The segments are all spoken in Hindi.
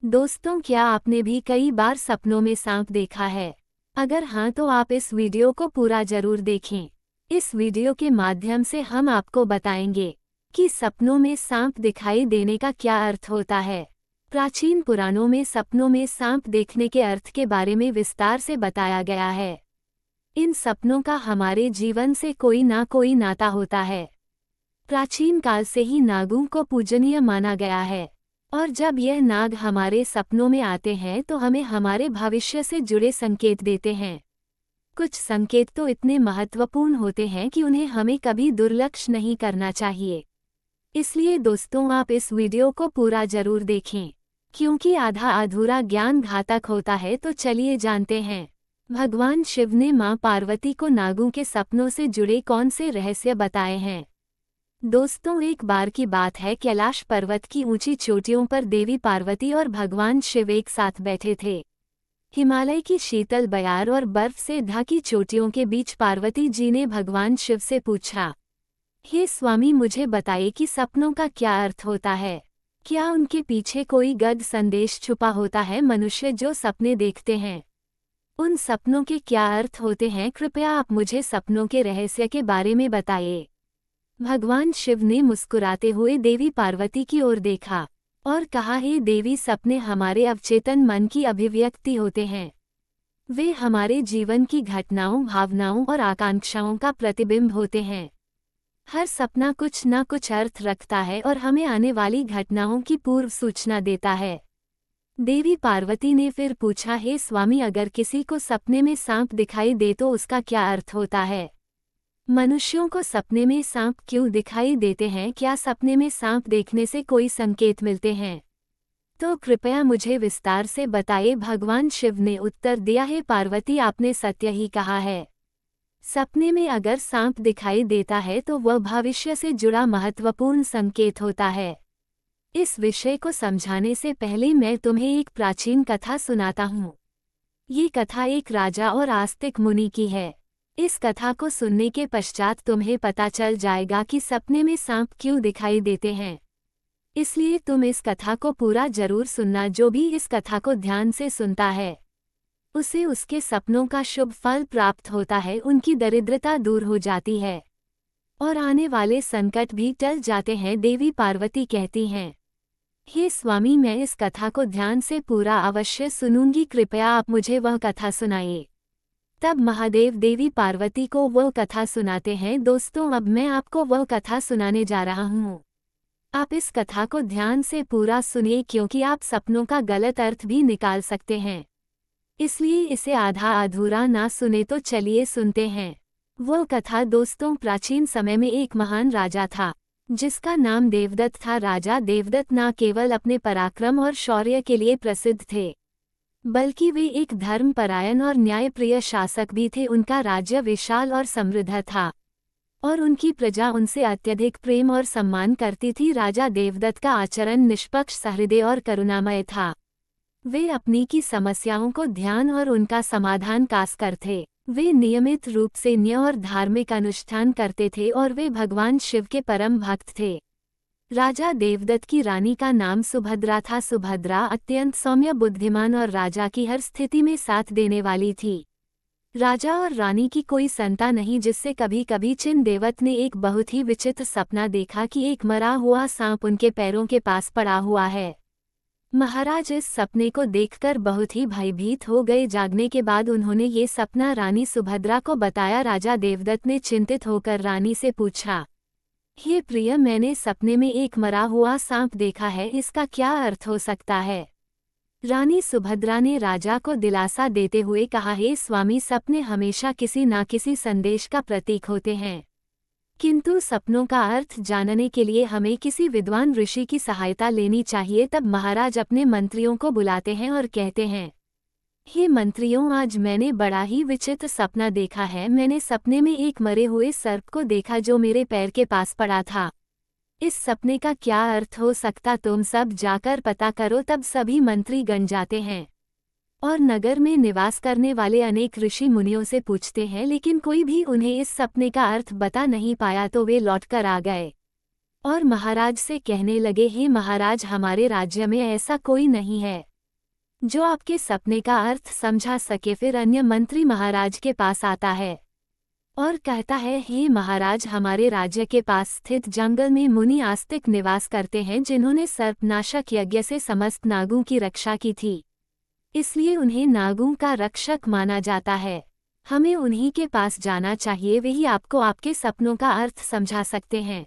दोस्तों, क्या आपने भी कई बार सपनों में सांप देखा है? अगर हाँ तो आप इस वीडियो को पूरा जरूर देखें। इस वीडियो के माध्यम से हम आपको बताएंगे कि सपनों में सांप दिखाई देने का क्या अर्थ होता है। प्राचीन पुराणों में सपनों में सांप देखने के अर्थ के बारे में विस्तार से बताया गया है। इन सपनों का हमारे जीवन से कोई ना कोई नाता होता है। प्राचीन काल से ही नागों को पूजनीय माना गया है, और जब यह नाग हमारे सपनों में आते हैं तो हमें हमारे भविष्य से जुड़े संकेत देते हैं। कुछ संकेत तो इतने महत्वपूर्ण होते हैं कि उन्हें हमें कभी दुर्लक्ष्य नहीं करना चाहिए। इसलिए दोस्तों, आप इस वीडियो को पूरा जरूर देखें, क्योंकि आधा अधूरा ज्ञान घातक होता है। तो चलिए जानते हैं, भगवान शिव ने मां पार्वती को नागों के सपनों से जुड़े कौन से रहस्य बताए हैं। दोस्तों, एक बार की बात है, कैलाश पर्वत की ऊंची चोटियों पर देवी पार्वती और भगवान शिव एक साथ बैठे थे। हिमालय की शीतल बयार और बर्फ से ढकी चोटियों के बीच पार्वती जी ने भगवान शिव से पूछा, हे स्वामी, मुझे बताइए कि सपनों का क्या अर्थ होता है। क्या उनके पीछे कोई गद संदेश छुपा होता है? मनुष्य जो सपने देखते हैं, उन सपनों के क्या अर्थ होते हैं? कृपया आप मुझे सपनों के रहस्य के बारे में बताइए। भगवान शिव ने मुस्कुराते हुए देवी पार्वती की ओर देखा और कहा, हे देवी, सपने हमारे अवचेतन मन की अभिव्यक्ति होते हैं। वे हमारे जीवन की घटनाओं, भावनाओं और आकांक्षाओं का प्रतिबिंब होते हैं। हर सपना कुछ न कुछ अर्थ रखता है और हमें आने वाली घटनाओं की पूर्व सूचना देता है। देवी पार्वती ने फिर पूछा, हे स्वामी, अगर किसी को सपने में सांप दिखाई दे तो उसका क्या अर्थ होता है? मनुष्यों को सपने में सांप क्यों दिखाई देते हैं? क्या सपने में सांप देखने से कोई संकेत मिलते हैं? तो कृपया मुझे विस्तार से बताइए। भगवान शिव ने उत्तर दिया, हे पार्वती, आपने सत्य ही कहा है। सपने में अगर सांप दिखाई देता है तो वह भविष्य से जुड़ा महत्वपूर्ण संकेत होता है। इस विषय को समझाने से पहले मैं तुम्हें एक प्राचीन कथा सुनाता हूँ। ये कथा एक राजा और आस्तिक मुनि की है। इस कथा को सुनने के पश्चात तुम्हें पता चल जाएगा कि सपने में सांप क्यों दिखाई देते हैं। इसलिए तुम इस कथा को पूरा जरूर सुनना। जो भी इस कथा को ध्यान से सुनता है, उसे उसके सपनों का शुभ फल प्राप्त होता है, उनकी दरिद्रता दूर हो जाती है और आने वाले संकट भी टल जाते हैं। देवी पार्वती कहती हैं, हे स्वामी, मैं इस कथा को ध्यान से पूरा अवश्य सुनूंगी। कृपया आप मुझे वह कथा सुनाइए। तब महादेव देवी पार्वती को वह कथा सुनाते हैं। दोस्तों, अब मैं आपको वह कथा सुनाने जा रहा हूँ। आप इस कथा को ध्यान से पूरा सुनिए, क्योंकि आप सपनों का गलत अर्थ भी निकाल सकते हैं। इसलिए इसे आधा अधूरा ना सुने। तो चलिए सुनते हैं। वह कथा दोस्तों, प्राचीन समय में एक महान राजा था जिसका नाम देवदत्त था। राजा देवदत्त न केवल अपने पराक्रम और शौर्य के लिए प्रसिद्ध थे, बल्कि वे एक धर्मपरायण और न्यायप्रिय शासक भी थे। उनका राज्य विशाल और समृद्ध था और उनकी प्रजा उनसे अत्यधिक प्रेम और सम्मान करती थी। राजा देवदत्त का आचरण निष्पक्ष, सहृदय और करुणामय था। वे अपनी की समस्याओं को ध्यान और उनका समाधान कासकर थे। वे नियमित रूप से न्याय और धार्मिक अनुष्ठान करते थे और वे भगवान शिव के परम भक्त थे। राजा देवदत्त की रानी का नाम सुभद्रा था। सुभद्रा अत्यंत सौम्य, बुद्धिमान और राजा की हर स्थिति में साथ देने वाली थी। राजा और रानी की कोई संतान नहीं, जिससे कभी कभी चिन्देवत ने एक बहुत ही विचित्र सपना देखा कि एक मरा हुआ सांप उनके पैरों के पास पड़ा हुआ है। महाराज इस सपने को देखकर बहुत ही भयभीत हो गए। जागने के बाद उन्होंने ये सपना रानी सुभद्रा को बताया। राजा देवदत्त ने चिंतित होकर रानी से पूछा, हे प्रिय, मैंने सपने में एक मरा हुआ सांप देखा है, इसका क्या अर्थ हो सकता है? रानी सुभद्रा ने राजा को दिलासा देते हुए कहा, हे स्वामी, सपने हमेशा किसी न किसी संदेश का प्रतीक होते हैं, किंतु सपनों का अर्थ जानने के लिए हमें किसी विद्वान ऋषि की सहायता लेनी चाहिए। तब महाराज अपने मंत्रियों को बुलाते हैं और कहते हैं, हे मंत्रियों, आज मैंने बड़ा ही विचित्र सपना देखा है। मैंने सपने में एक मरे हुए सर्प को देखा जो मेरे पैर के पास पड़ा था। इस सपने का क्या अर्थ हो सकता? तुम सब जाकर पता करो। तब सभी मंत्री गण जाते हैं और नगर में निवास करने वाले अनेक ऋषि मुनियों से पूछते हैं, लेकिन कोई भी उन्हें इस सपने का अर्थ बता नहीं पाया। तो वे लौटकर आ गए और महाराज से कहने लगे, हे महाराज, हमारे राज्य में ऐसा कोई नहीं है जो आपके सपने का अर्थ समझा सके फिर अन्य मंत्री महाराज के पास आता है और कहता है, हे महाराज, हमारे राज्य के पास स्थित जंगल में मुनि आस्तिक निवास करते हैं जिन्होंने सर्पनाशक यज्ञ से समस्त नागों की रक्षा की थी, इसलिए उन्हें नागों का रक्षक माना जाता है। हमें उन्हीं के पास जाना चाहिए, वही आपको आपके सपनों का अर्थ समझा सकते हैं।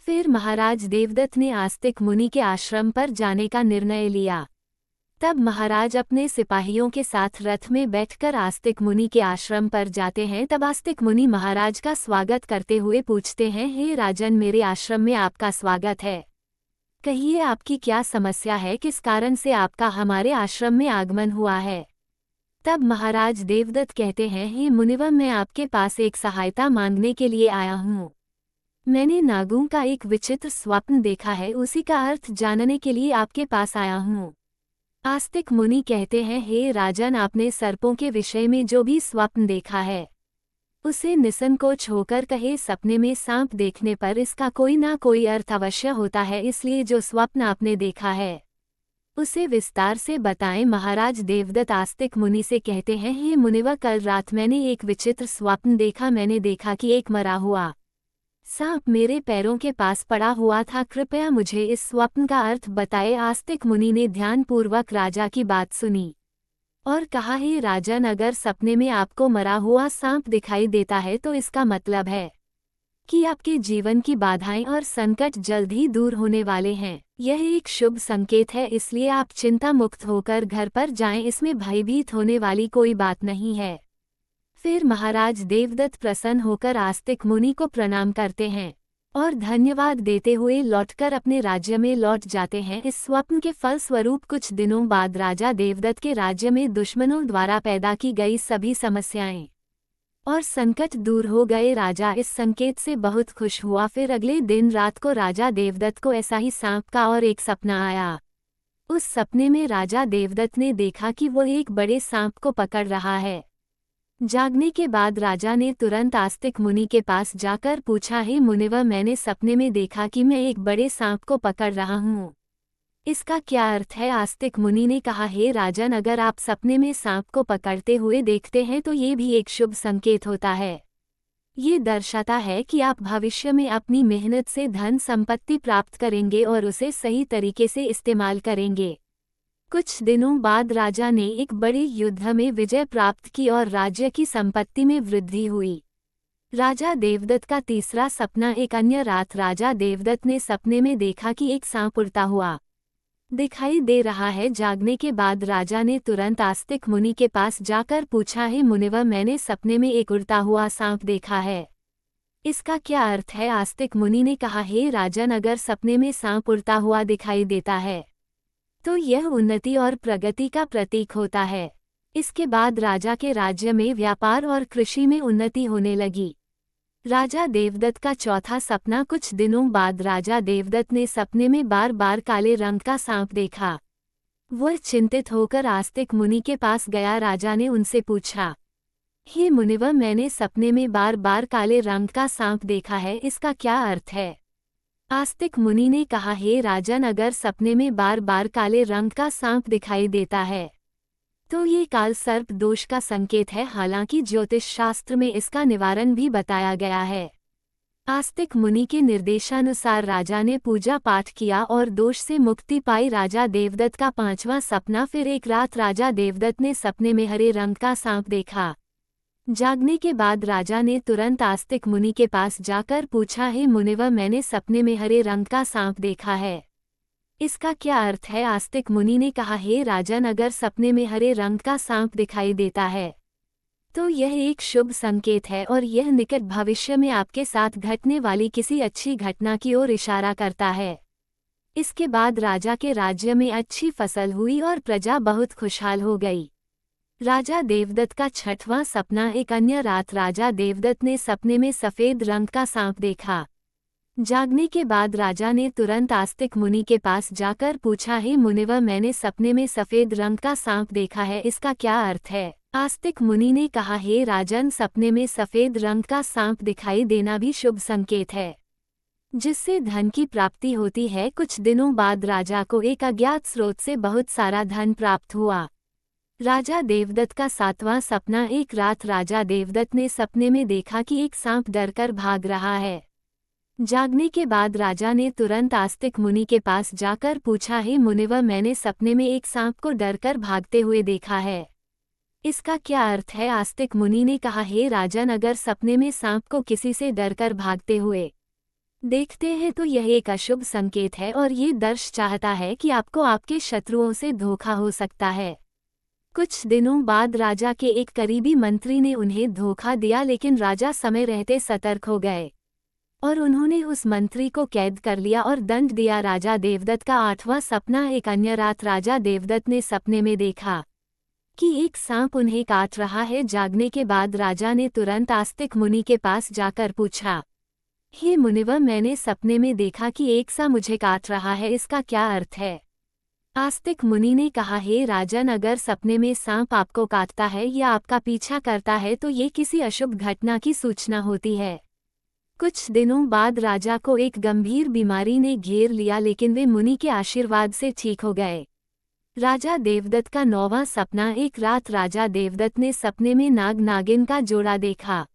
फिर महाराज देवदत्त ने आस्तिक मुनि के आश्रम पर जाने का निर्णय लिया। तब महाराज अपने सिपाहियों के साथ रथ में बैठकर आस्तिक मुनि के आश्रम पर जाते हैं। तब आस्तिक मुनि महाराज का स्वागत करते हुए पूछते हैं, हे राजन, मेरे आश्रम में आपका स्वागत है। कहिए आपकी क्या समस्या है, किस कारण से आपका हमारे आश्रम में आगमन हुआ है। तब महाराज देवदत्त कहते हैं, हे मुनिवर, मैं आपके पास एक सहायता मांगने के लिए आया हूँ। मैंने नागों का एक विचित्र स्वप्न देखा है, उसी का अर्थ जानने के लिए आपके पास आया हूँ। आस्तिक मुनि कहते हैं, हे राजन, आपने सर्पों के विषय में जो भी स्वप्न देखा है उसे निसंकोच होकर कहे। सपने में सांप देखने पर इसका कोई ना कोई अर्थ अवश्य होता है, इसलिए जो स्वप्न आपने देखा है उसे विस्तार से बताएं। महाराज देवदत्त आस्तिक मुनि से कहते हैं, हे मुनिवर, कल रात मैंने एक विचित्र स्वप्न देखा। मैंने देखा कि एक मरा हुआ सांप मेरे पैरों के पास पड़ा हुआ था। कृपया मुझे इस स्वप्न का अर्थ बताए। आस्तिक मुनि ने ध्यानपूर्वक राजा की बात सुनी और कहा, हे राजन, अगर सपने में आपको मरा हुआ सांप दिखाई देता है तो इसका मतलब है कि आपके जीवन की बाधाएं और संकट जल्द ही दूर होने वाले हैं। यह एक शुभ संकेत है, इसलिए आप चिंता मुक्त होकर घर पर जाएं। इसमें भयभीत होने वाली कोई बात नहीं है। फिर महाराज देवदत्त प्रसन्न होकर आस्तिक मुनि को प्रणाम करते हैं और धन्यवाद देते हुए लौटकर अपने राज्य में लौट जाते हैं। इस स्वप्न के फलस्वरूप कुछ दिनों बाद राजा देवदत्त के राज्य में दुश्मनों द्वारा पैदा की गई सभी समस्याएं और संकट दूर हो गए। राजा इस संकेत से बहुत खुश हुआ। फिर अगले दिन रात को राजा देवदत्त को ऐसा ही सांप का और एक सपना आया। उस सपने में राजा देवदत्त ने देखा कि वो एक बड़े सांप को पकड़ रहा है। जागने के बाद राजा ने तुरंत आस्तिक मुनि के पास जाकर पूछा, हे मुनिवर, मैंने सपने में देखा कि मैं एक बड़े सांप को पकड़ रहा हूँ, इसका क्या अर्थ है। आस्तिक मुनि ने कहा, हे राजन, अगर आप सपने में सांप को पकड़ते हुए देखते हैं तो ये भी एक शुभ संकेत होता है। ये दर्शाता है कि आप भविष्य में अपनी मेहनत से धन संपत्ति प्राप्त करेंगे और उसे सही तरीके से इस्तेमाल करेंगे। कुछ दिनों बाद राजा ने एक बड़े युद्ध में विजय प्राप्त की और राज्य की संपत्ति में वृद्धि हुई। राजा देवदत्त का तीसरा सपना। एक अन्य रात राजा देवदत्त ने सपने में देखा कि एक सांप उड़ता हुआ दिखाई दे रहा है। जागने के बाद राजा ने तुरंत आस्तिक मुनि के पास जाकर पूछा, हे मुनिवर, मैंने सपने में एक उड़ता हुआ सांप देखा है, इसका क्या अर्थ है। आस्तिक मुनि ने कहा, हे राजन, अगर सपने में सांप उड़ता हुआ दिखाई देता है तो यह उन्नति और प्रगति का प्रतीक होता है। इसके बाद राजा के राज्य में व्यापार और कृषि में उन्नति होने लगी। राजा देवदत्त का चौथा सपना। कुछ दिनों बाद राजा देवदत्त ने सपने में बार बार काले रंग का सांप देखा। वह चिंतित होकर आस्तिक मुनि के पास गया। राजा ने उनसे पूछा, हे मुनिवर, मैंने सपने में बार बार काले रंग का सांप देखा है, इसका क्या अर्थ है। आस्तिक मुनि ने कहा, हे राजन, अगर सपने में बार बार काले रंग का सांप दिखाई देता है तो ये काल सर्प दोष का संकेत है। हालांकि ज्योतिष शास्त्र में इसका निवारण भी बताया गया है। आस्तिक मुनि के निर्देशानुसार राजा ने पूजा पाठ किया और दोष से मुक्ति पाई। राजा देवदत्त का पांचवा सपना। फिर एक रात राजा देवदत्त ने सपने में हरे रंग का सांप देखा। जागने के बाद राजा ने तुरंत आस्तिक मुनि के पास जाकर पूछा, हे मुनिवर, मैंने सपने में हरे रंग का सांप देखा है, इसका क्या अर्थ है। आस्तिक मुनि ने कहा, हे राजन, अगर सपने में हरे रंग का सांप दिखाई देता है तो यह एक शुभ संकेत है और यह निकट भविष्य में आपके साथ घटने वाली किसी अच्छी घटना की ओर इशारा करता है। इसके बाद राजा के राज्य में अच्छी फसल हुई और प्रजा बहुत खुशहाल हो गई। राजा देवदत्त का छठवां सपना। एक अन्य रात राजा देवदत्त ने सपने में सफेद रंग का सांप देखा। जागने के बाद राजा ने तुरंत आस्तिक मुनि के पास जाकर पूछा, हे मुनिवर, मैंने सपने में सफेद रंग का सांप देखा है, इसका क्या अर्थ है। आस्तिक मुनि ने कहा, हे राजन, सपने में सफेद रंग का सांप दिखाई देना भी शुभ संकेत है। जिससे धन की प्राप्ति होती है। कुछ दिनों बाद राजा को एक अज्ञात स्रोत से बहुत सारा धन प्राप्त हुआ। राजा देवदत्त का 7वां सपना। एक रात राजा देवदत्त ने सपने में देखा कि एक सांप डरकर भाग रहा है। जागने के बाद राजा ने तुरंत आस्तिक मुनि के पास जाकर पूछा, हे मुनिवर, मैंने सपने में एक सांप को डरकर भागते हुए देखा है, इसका क्या अर्थ है? आस्तिक मुनि ने कहा, हे राजन, अगर सपने में सांप को किसी से डरकर भागते हुए देखते हैं तो यह एक अशुभ संकेत है और ये दर्श चाहता है कि आपको आपके शत्रुओं से धोखा हो सकता है। कुछ दिनों बाद राजा के एक करीबी मंत्री ने उन्हें धोखा दिया, लेकिन राजा समय रहते सतर्क हो गए और उन्होंने उस मंत्री को कैद कर लिया और दंड दिया। राजा देवदत्त का 8वां सपना। एक अन्य रात राजा देवदत्त ने सपने में देखा कि एक सांप उन्हें काट रहा है। जागने के बाद राजा ने तुरंत आस्तिक मुनि के पास जाकर पूछा, हे मुनिवर, मैंने सपने में देखा कि एक सांप मुझे काट रहा है, इसका क्या अर्थ है? आस्तिक मुनि ने कहा, हे राजन, अगर सपने में सांप आपको काटता है या आपका पीछा करता है तो ये किसी अशुभ घटना की सूचना होती है। कुछ दिनों बाद राजा को एक गंभीर बीमारी ने घेर लिया, लेकिन वे मुनि के आशीर्वाद से ठीक हो गए। राजा देवदत्त का 9वां सपना। एक रात राजा देवदत्त ने सपने में नाग नागिन का जोड़ा देखा।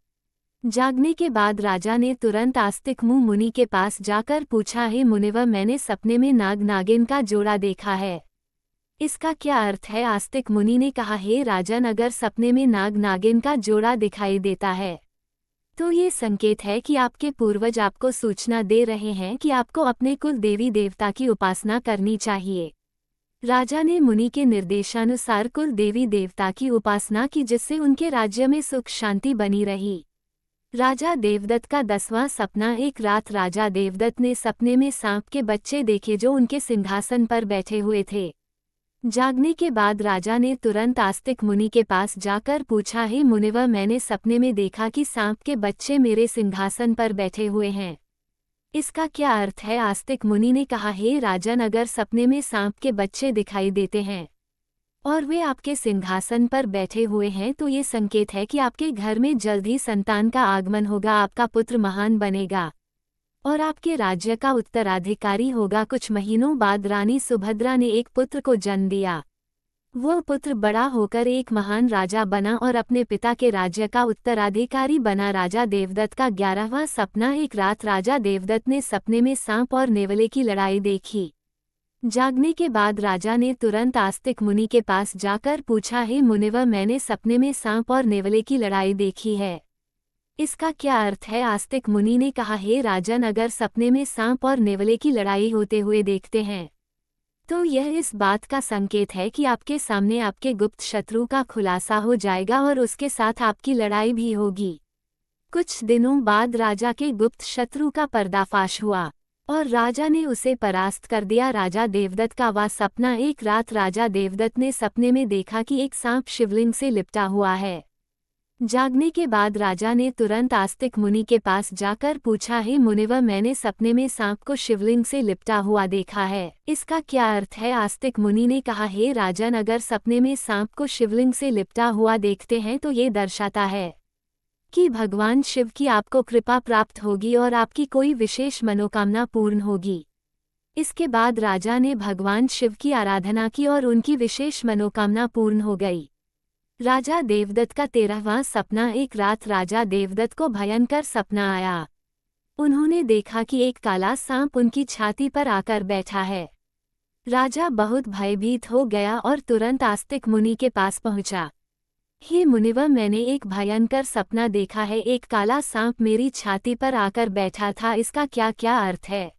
जागने के बाद राजा ने तुरंत आस्तिक मुनि के पास जाकर पूछा, हे मुनिवर, मैंने सपने में नाग नागिन का जोड़ा देखा है, इसका क्या अर्थ है? आस्तिक मुनि ने कहा, हे राजन, अगर सपने में नाग नागिन का जोड़ा दिखाई देता है तो ये संकेत है कि आपके पूर्वज आपको सूचना दे रहे हैं कि आपको अपने कुल देवी देवता की उपासना करनी चाहिए। राजा ने मुनि के निर्देशानुसार कुल देवी देवता की उपासना की, जिससे उनके राज्य में सुख शांति बनी रही। राजा देवदत्त का 10वां सपना। एक रात राजा देवदत्त ने सपने में सांप के बच्चे देखे जो उनके सिंहासन पर बैठे हुए थे। जागने के बाद राजा ने तुरंत आस्तिक मुनि के पास जाकर पूछा, हे मुनिवर, मैंने सपने में देखा कि सांप के बच्चे मेरे सिंहासन पर बैठे हुए हैं, इसका क्या अर्थ है? आस्तिक मुनि ने कहा, हे राजन, अगर सपने में सांप के बच्चे दिखाई देते हैं और वे आपके सिंहासन पर बैठे हुए हैं तो ये संकेत है कि आपके घर में जल्द ही संतान का आगमन होगा, आपका पुत्र महान बनेगा और आपके राज्य का उत्तराधिकारी होगा। कुछ महीनों बाद रानी सुभद्रा ने एक पुत्र को जन्म दिया। वह पुत्र बड़ा होकर एक महान राजा बना और अपने पिता के राज्य का उत्तराधिकारी बना। राजा देवदत्त का 11वां सपना। एक रात राजा देवदत्त ने सपने में सांप और नेवले की लड़ाई देखी। जागने के बाद राजा ने तुरंत आस्तिक मुनि के पास जाकर पूछा, हे मुनिवर, मैंने सपने में सांप और नेवले की लड़ाई देखी है, इसका क्या अर्थ है? आस्तिक मुनि ने कहा, हे राजन, अगर सपने में सांप और नेवले की लड़ाई होते हुए देखते हैं तो यह इस बात का संकेत है कि आपके सामने आपके गुप्त शत्रु का खुलासा हो जाएगा और उसके साथ आपकी लड़ाई भी होगी। कुछ दिनों बाद राजा के गुप्त शत्रु का पर्दाफाश हुआ और राजा ने उसे परास्त कर दिया। राजा देवदत्त का 9वां सपना। एक रात राजा देवदत्त ने सपने में देखा कि एक सांप शिवलिंग से लिपटा हुआ है। जागने के बाद राजा ने तुरंत आस्तिक मुनि के पास जाकर पूछा, हे मुनिवर, मैंने सपने में सांप को शिवलिंग से लिपटा हुआ देखा है, इसका क्या अर्थ है? आस्तिक मुनि ने कहा, हे राजन, अगर सपने में सांप को शिवलिंग से लिपटा हुआ देखते हैं तो ये दर्शाता है कि भगवान शिव की आपको कृपा प्राप्त होगी और आपकी कोई विशेष मनोकामना पूर्ण होगी। इसके बाद राजा ने भगवान शिव की आराधना की और उनकी विशेष मनोकामना पूर्ण हो गई। राजा देवदत्त का 13वां सपना। एक रात राजा देवदत्त को भयंकर सपना आया। उन्होंने देखा कि एक काला सांप उनकी छाती पर आकर बैठा है। राजा बहुत भयभीत हो गया और तुरंत आस्तिक मुनि के पास पहुंचा। हे मुनिवर, मैंने एक भयंकर सपना देखा है, एक काला सांप मेरी छाती पर आकर बैठा था, इसका क्या क्या अर्थ है?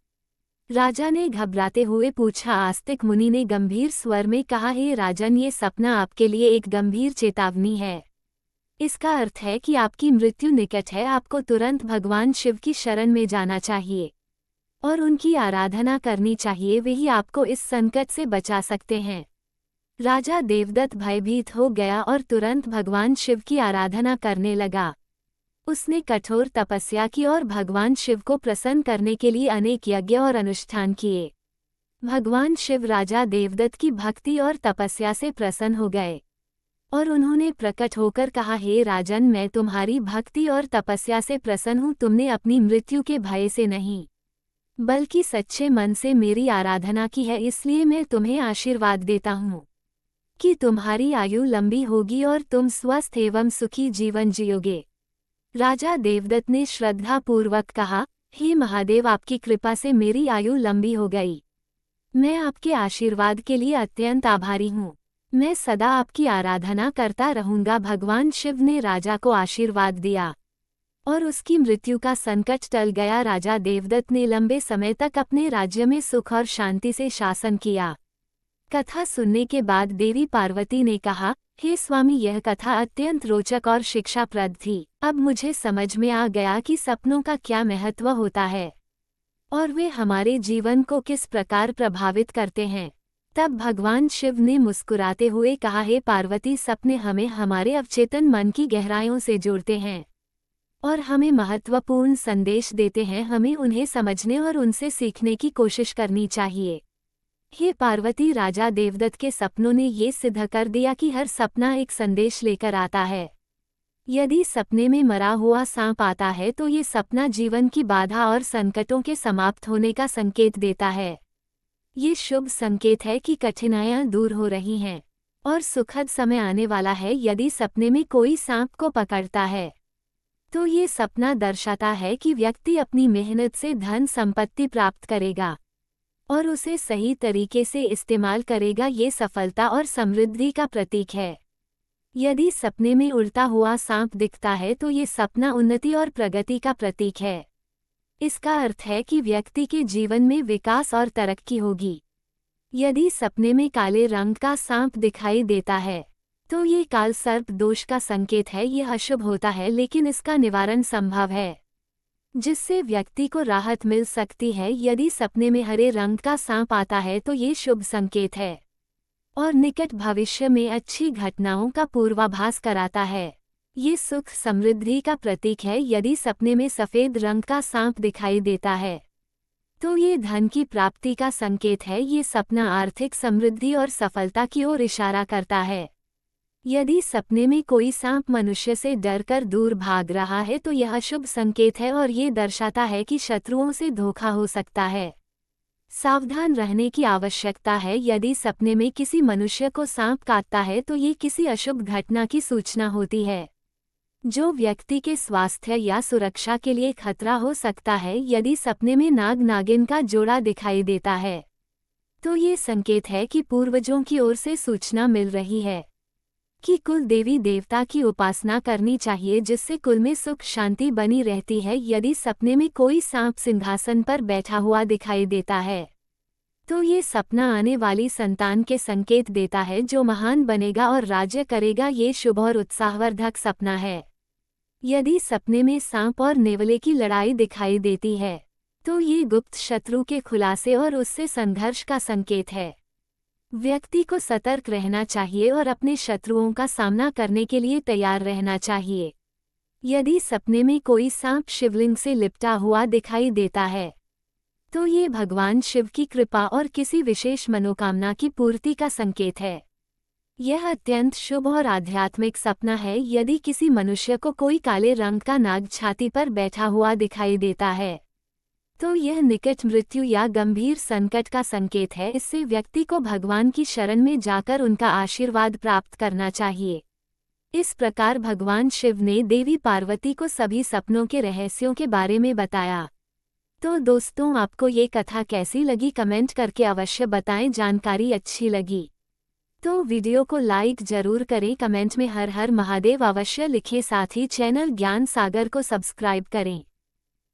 राजा ने घबराते हुए पूछा। आस्तिक मुनि ने गंभीर स्वर में कहा, हे राजन, ये सपना आपके लिए एक गंभीर चेतावनी है। इसका अर्थ है कि आपकी मृत्यु निकट है, आपको तुरंत भगवान शिव की शरण में जाना चाहिए और उनकी आराधना करनी चाहिए, वे ही आपको इस संकट से बचा सकते हैं। राजा देवदत्त भयभीत हो गया और तुरंत भगवान शिव की आराधना करने लगा। उसने कठोर तपस्या की और भगवान शिव को प्रसन्न करने के लिए अनेक यज्ञ और अनुष्ठान किए। भगवान शिव राजा देवदत्त की भक्ति और तपस्या से प्रसन्न हो गए और उन्होंने प्रकट होकर कहा, हे राजन, मैं तुम्हारी भक्ति और तपस्या से प्रसन्न हूँ, तुमने अपनी मृत्यु के भय से नहीं बल्कि सच्चे मन से मेरी आराधना की है, इसलिए मैं तुम्हें आशीर्वाद देता हूँ कि तुम्हारी आयु लंबी होगी और तुम स्वस्थ एवं सुखी जीवन जियोगे। राजा देवदत्त ने श्रद्धापूर्वक कहा, हे महादेव, आपकी कृपा से मेरी आयु लंबी हो गई। मैं आपके आशीर्वाद के लिए अत्यंत आभारी हूँ। मैं सदा आपकी आराधना करता रहूंगा। भगवान शिव ने राजा को आशीर्वाद दिया और उसकी मृत्यु का संकट टल गया। राजा देवदत्त ने लंबे समय तक अपने राज्य में सुख और शांति से शासन किया। कथा सुनने के बाद देवी पार्वती ने कहा, हे स्वामी, यह कथा अत्यंत रोचक और शिक्षाप्रद थी। अब मुझे समझ में आ गया कि सपनों का क्या महत्व होता है और वे हमारे जीवन को किस प्रकार प्रभावित करते हैं। तब भगवान शिव ने मुस्कुराते हुए कहा, हे पार्वती, सपने हमें हमारे अवचेतन मन की गहराइयों से जोड़ते हैं और हमें महत्वपूर्ण संदेश देते हैं। हमें उन्हें समझने और उनसे सीखने की कोशिश करनी चाहिए। हे पार्वती, राजा देवदत्त के सपनों ने ये सिद्ध कर दिया कि हर सपना एक संदेश लेकर आता है। यदि सपने में मरा हुआ सांप आता है तो ये सपना जीवन की बाधा और संकटों के समाप्त होने का संकेत देता है। ये शुभ संकेत है कि कठिनाइयां दूर हो रही हैं और सुखद समय आने वाला है। यदि सपने में कोई सांप को पकड़ता है तो ये सपना दर्शाता है कि व्यक्ति अपनी मेहनत से धन संपत्ति प्राप्त करेगा और उसे सही तरीके से इस्तेमाल करेगा। ये सफलता और समृद्धि का प्रतीक है। यदि सपने में उड़ता हुआ सांप दिखता है तो ये सपना उन्नति और प्रगति का प्रतीक है। इसका अर्थ है कि व्यक्ति के जीवन में विकास और तरक्की होगी। यदि सपने में काले रंग का सांप दिखाई देता है तो ये काल सर्प दोष का संकेत है। यह अशुभ होता है, लेकिन इसका निवारण संभव है जिससे व्यक्ति को राहत मिल सकती है। यदि सपने में हरे रंग का सांप आता है तो ये शुभ संकेत है और निकट भविष्य में अच्छी घटनाओं का पूर्वाभास कराता है। ये सुख समृद्धि का प्रतीक है। यदि सपने में सफेद रंग का सांप दिखाई देता है तो ये धन की प्राप्ति का संकेत है। ये सपना आर्थिक समृद्धि और सफलता की ओर इशारा करता है। यदि सपने में कोई सांप मनुष्य से डरकर दूर भाग रहा है तो यह शुभ संकेत है और ये दर्शाता है कि शत्रुओं से धोखा हो सकता है। सावधान रहने की आवश्यकता है। यदि सपने में किसी मनुष्य को सांप काटता है तो ये किसी अशुभ घटना की सूचना होती है जो व्यक्ति के स्वास्थ्य या सुरक्षा के लिए खतरा हो सकता है। यदि सपने में नाग नागिन का जोड़ा दिखाई देता है तो ये संकेत है कि पूर्वजों की ओर से सूचना मिल रही है कि कुल देवी देवता की उपासना करनी चाहिए, जिससे कुल में सुख शांति बनी रहती है। यदि सपने में कोई सांप सिंहासन पर बैठा हुआ दिखाई देता है तो ये सपना आने वाली संतान के संकेत देता है जो महान बनेगा और राज्य करेगा। ये शुभ और उत्साहवर्धक सपना है। यदि सपने में सांप और नेवले की लड़ाई दिखाई देती है तो ये गुप्त शत्रु के खुलासे और उससे संघर्ष का संकेत है। व्यक्ति को सतर्क रहना चाहिए और अपने शत्रुओं का सामना करने के लिए तैयार रहना चाहिए। यदि सपने में कोई सांप शिवलिंग से लिपटा हुआ दिखाई देता है तो ये भगवान शिव की कृपा और किसी विशेष मनोकामना की पूर्ति का संकेत है। यह अत्यंत शुभ और आध्यात्मिक सपना है। यदि किसी मनुष्य को कोई काले रंग का नाग छाती पर बैठा हुआ दिखाई देता है तो यह निकट मृत्यु या गंभीर संकट का संकेत है। इससे व्यक्ति को भगवान की शरण में जाकर उनका आशीर्वाद प्राप्त करना चाहिए। इस प्रकार भगवान शिव ने देवी पार्वती को सभी सपनों के रहस्यों के बारे में बताया। तो दोस्तों, आपको ये कथा कैसी लगी कमेंट करके अवश्य बताएं। जानकारी अच्छी लगी तो वीडियो को लाइक जरूर करें। कमेंट में हर हर महादेव अवश्य लिखें। साथ ही चैनल ज्ञान सागर को सब्सक्राइब करें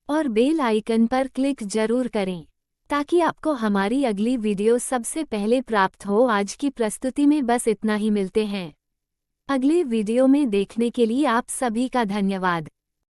और बेल आइकन पर क्लिक जरूर करें ताकि आपको हमारी अगली वीडियो सबसे पहले प्राप्त हो। आज की प्रस्तुति में बस इतना ही। मिलते हैं अगले वीडियो में। देखने के लिए आप सभी का धन्यवाद।